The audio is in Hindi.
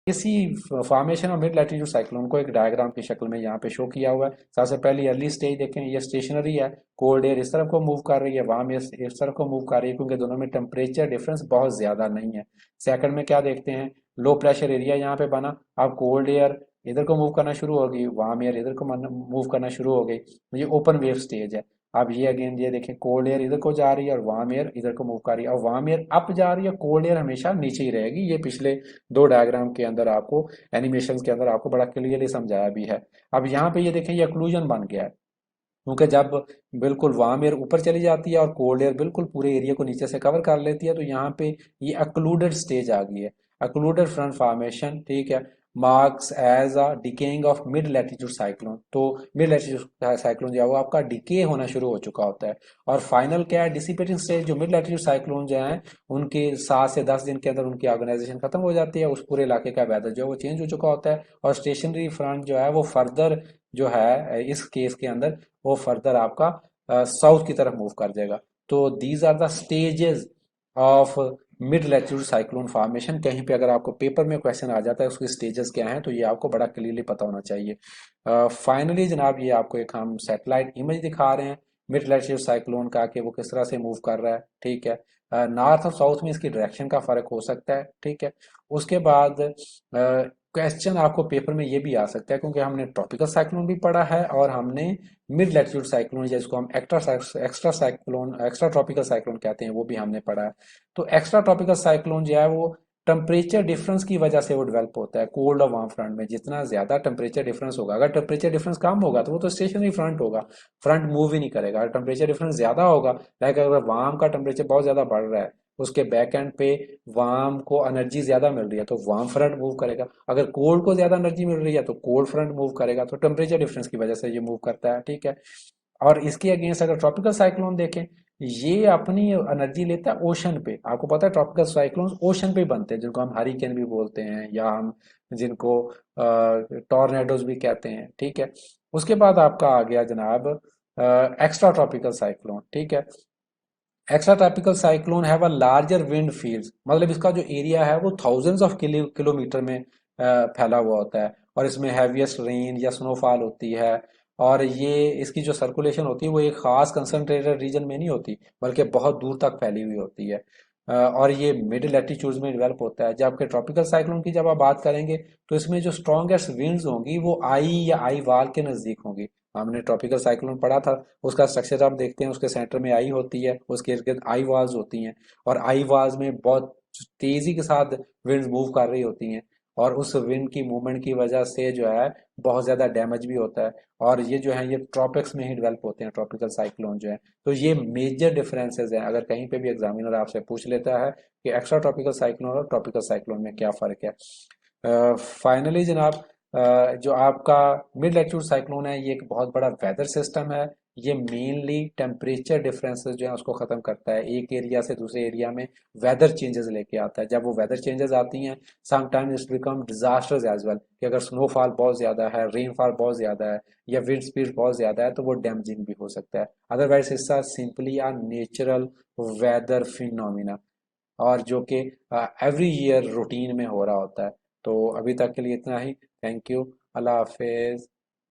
इसी फॉर्मेशन और मिड लैटिट्यूड साइक्लोन को एक डायग्राम की शक्ल में यहाँ पे शो किया हुआ है। सबसे पहले अर्ली स्टेज देखें, ये स्टेशनरी है, कोल्ड एयर इस तरफ को मूव कर रही है, वार्म एयर इस तरफ को मूव कर रही है, क्योंकि दोनों में टेम्परेचर डिफरेंस बहुत ज्यादा नहीं है। सेकंड में क्या देखते हैं, लो प्रेशर एरिया यहाँ पे बना, अब कोल्ड एयर इधर को मूव करना शुरू होगी, वार्म एयर इधर को मूव करना शुरू हो गई, ये ओपन वेव स्टेज है। अब ये अगेन ये देखें, कोल्ड एयर इधर को जा रही है और वार्म एयर इधर को मूव कर रही है, और वार्म एयर अप जा रही है, कोल्ड एयर हमेशा नीचे ही रहेगी। ये पिछले दो डायग्राम के अंदर आपको, एनिमेशन के अंदर आपको बड़ा क्लियरली समझाया भी है। अब यहाँ पे ये देखें, ये अक्लूजन बन गया है, क्योंकि जब बिल्कुल वार्म एयर ऊपर चली जाती है और कोल्ड एयर बिल्कुल पूरे एरिया को नीचे से कवर कर लेती है, तो यहाँ पे ये अक्लूडेड स्टेज आ गई है, अक्लूडेड फ्रंट फॉर्मेशन, ठीक है, marks as a decaying of mid latitude cyclone. तो मिड लैटिट्यूड साइक्लोन जो है वो आपका डिके होना शुरू हो चुका होता है। और फाइनल क्या है, डिसिपेटिंग स्टेज, जो मिड लैटिट्यूड साइक्लोन जो है उनके 7 से 10 दिन के अंदर उनकी ऑर्गेनाइजेशन खत्म हो जाती है, उस पूरे इलाके का वेदर जो है वो चेंज हो चुका होता है, और स्टेशनरी फ्रंट जो है वो फर्दर जो है इस केस के अंदर वो फर्दर आपका साउथ की तरफ मूव कर जाएगा। तो these are the stages of mid latitude cyclone formation. कहीं पे अगर आपको पेपर में क्वेश्चन आ जाता है उसके स्टेजेस क्या हैं, तो ये आपको बड़ा क्लियरली पता होना चाहिए। फाइनली जनाब ये आपको एक हम सैटेलाइट इमेज दिखा रहे हैं मिड लैटिट्यूड साइक्लोन का, कि वो किस तरह से मूव कर रहा है, ठीक है। नॉर्थ और साउथ में इसकी डायरेक्शन का फर्क हो सकता है, ठीक है। उसके बाद क्वेश्चन आपको पेपर में ये भी आ सकता है, क्योंकि हमने ट्रॉपिकल साइक्लोन भी पढ़ा है और हमने मिड लैटिट्यूड साइक्लोन, जिसको हम extra cyclone, extra tropical cyclone कहते हैं, वो भी हमने पढ़ा है। तो एक्स्ट्रा ट्रॉपिकल साइक्लोन जो है वो टेम्परेचर डिफरेंस की वजह से वो डेवलप होता है कोल्ड और वार्म फ्रंट में। जितना ज्यादा टेम्परेचर डिफरेंस होगा, अगर टेम्परेचर डिफरेंस कम होगा तो वो तो स्टेशनरी फ्रंट होगा, फ्रंट मूव ही नहीं करेगा। अगर टेम्परेचर डिफरेंस ज्यादा होगा, लाइक अगर वार्म का टेम्परेचर बहुत ज्यादा बढ़ रहा है, उसके बैक एंड पे वार्म को एनर्जी ज्यादा मिल रही है, तो वार्म फ्रंट मूव करेगा। अगर कोल्ड को ज्यादा एनर्जी मिल रही है तो कोल्ड फ्रंट मूव करेगा। तो टेम्परेचर डिफरेंस की वजह से ये मूव करता है, ठीक है। और इसके अगेंस्ट अगर ट्रॉपिकल साइक्लोन देखें, ये अपनी एनर्जी लेता है ओशन पे। आपको पता है ट्रॉपिकल साइक्लोन ओशन पे बनते हैं, जिनको हम हरिकेन भी बोलते हैं, या हम जिनको टॉर्नेडोज भी कहते हैं, ठीक है। उसके बाद आपका आ गया जनाब एक्स्ट्रा ट्रॉपिकल साइक्लोन, ठीक है। Extra tropical cyclone have a larger wind fields, मतलब इसका जो एरिया है वो थाउजेंड्स ऑफ किलोमीटर में फैला हुआ होता है, और इसमें हैवीएस्ट रेन या स्नोफॉल होती है। और ये इसकी जो सर्कुलेशन होती है वो एक खास कंसंट्रेटेड रीजन में नहीं होती, बल्कि बहुत दूर तक फैली हुई होती है। और ये मिड लैटिट्यूड्स में डेवलप होता है। जबकि ट्रॉपिकल साइक्लोन की जब आप बात करेंगे, तो इसमें जो स्ट्रॉन्गेस्ट विंड्स होंगी वो आई या आई वाल के नजदीक होंगी। हमने ट्रॉपिकल साइक्लोन पढ़ा था, उसका स्ट्रक्चर आप देखते हैं, उसके सेंटर में आई होती है, उसके इर्द गिर्द आई वाल्स होती हैं, और आई वाल्स में बहुत तेजी के साथ विंड्स मूव कर रही होती हैं, और उस विंड की मूवमेंट की वजह से जो है बहुत ज्यादा डैमेज भी होता है। और ये जो है ये ट्रॉपिक्स में ही डेवलप होते हैं ट्रॉपिकल साइक्लोन जो है। तो ये मेजर डिफरेंसेस हैं, अगर कहीं पे भी एग्जामिनर आपसे पूछ लेता है कि एक्स्ट्रा ट्रॉपिकल साइक्लोन और ट्रॉपिकल साइक्लोन में क्या फर्क है। फाइनली जनाब, जो आपका मिड लैटिट्यूड साइक्लोन है ये एक बहुत बड़ा वेदर सिस्टम है। ये मेनली टेम्परेचर डिफरेंसेस जो है उसको खत्म करता है, एक एरिया से दूसरे एरिया में वेदर चेंजेस लेके आता है। जब वो वेदर चेंजेस आती हैं, sometimes it's become disasters as well, कि अगर स्नोफॉल बहुत ज्यादा है, रेनफॉल बहुत ज्यादा है, या विंड स्पीड बहुत ज्यादा है, तो वो डैमेजिंग भी हो सकता है। Otherwise it's simply a natural weather phenomena, और जो कि एवरी ईयर रूटीन में हो रहा होता है। तो अभी तक के लिए इतना ही। Thank you. Allah Hafiz.